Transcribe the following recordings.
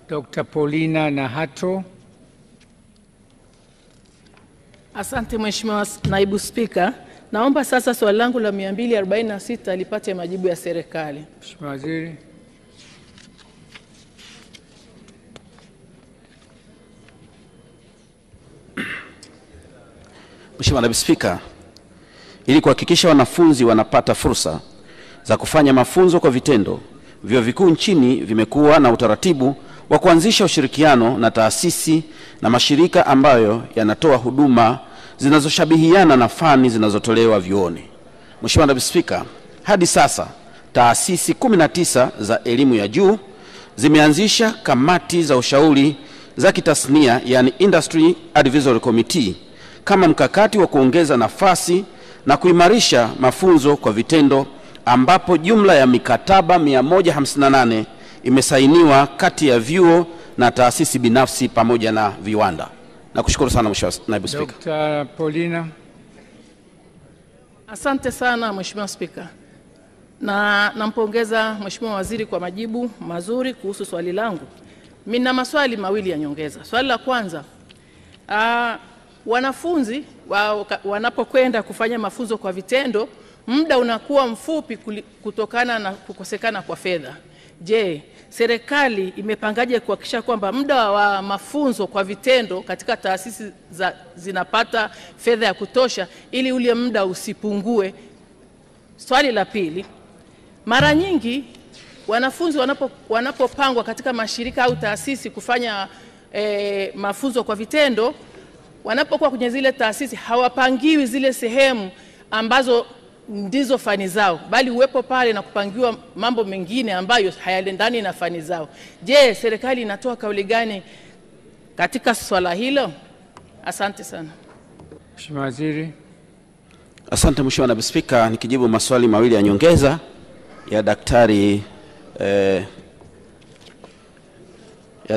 Dr. Paulina Nahato. Asante Mheshimiwa Naibu Spika. Naomba sasa swali langu la 246 lipate majibu ya serikali. Mheshimiwa Waziri. Mheshimiwa Naibu Spika, ili kuhakikisha wanafunzi wanapata fursa za kufanya mafunzo kwa vitendo, vyuo vikuu nchini vimekuwa na utaratibu wa kuanzisha ushirikiano na taasisi na mashirika ambayo yanatoa huduma zinazoshabihiana na fani zinazotolewa vyuoni. Mheshimiwa Naibu Spika, hadi sasa taasisi 19 za elimu ya juu zimeanzisha kamati za ushauri za kitasnia, yani Industry Advisory Committee, kama mkakati wa kuongeza nafasi na kuimarisha mafunzo kwa vitendo, ambapo jumla ya mikataba 158 imesainiwa kati ya vyuo na taasisi binafsi pamoja na viwanda. Nakushukuru sana Mheshimiwa Naibu Spika. Dr. Paulina. Asante sana Mheshimiwa Spika. Nampongeza Mheshimiwa Waziri kwa majibu mazuri kuhusu swali langu. Mimi na maswali mawili ya nyongeza. Swali la kwanza, wanafunzi wanapokwenda kufanya mafunzo kwa vitendo, muda unakuwa mfupi kutokana na kukosekana kwa fedha. Je, serikali imepangaje kuhakikisha kwamba muda wa mafunzo kwa vitendo katika taasisi zinapata fedha ya kutosha ili ule muda usipungue? Swali la pili, mara nyingi wanafunzi wanapopangwa katika mashirika au taasisi kufanya mafunzo kwa vitendo, wanapokuwa kwenye zile taasisi hawapangiwi zile sehemu ambazo ndizo fani zao, bali uwepo pale na kupangiwa mambo mengine ambayo hayalendani na fani zao. Je, serikali inatoa kauli gani katika swala hilo? Asante sana. Mheshimiwa Waziri. Asante Mheshimiwa Naibu Spika, nikijibu maswali mawili ya nyongeza ya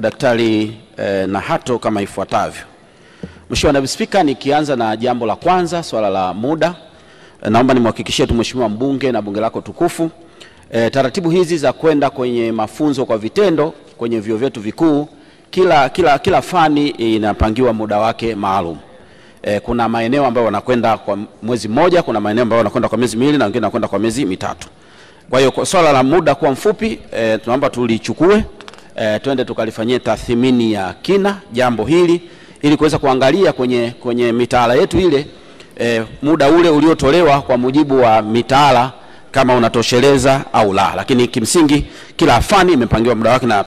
Daktari Nahato kama ifuatavyo. Mheshimiwa Naibu Spika, nikianza na jambo la kwanza, swala la muda, naomba nimhakikishie tu Mheshimiwa mbunge na bunge lako tukufu, taratibu hizi za kwenda kwenye mafunzo kwa vitendo kwenye vyuo vyetu vikuu, kila fani inapangiwa muda wake maalum. Kuna maeneo ambayo wanakwenda kwa mwezi mmoja, kuna maeneo ambayo wanakwenda kwa miezi miwili na wengine wanakwenda kwa miezi mitatu. Kwa hiyo kwa swala la muda kwa mfupi, tunaomba tulichukue, twende tukalifanyie tathmini ya kina jambo hili ili kuweza kuangalia kwenye mitaala yetu ile, muda ule uliotolewa kwa mujibu wa mitaala kama unatosheleza au la. Lakini kimsingi kila fani imepangiwa muda wake na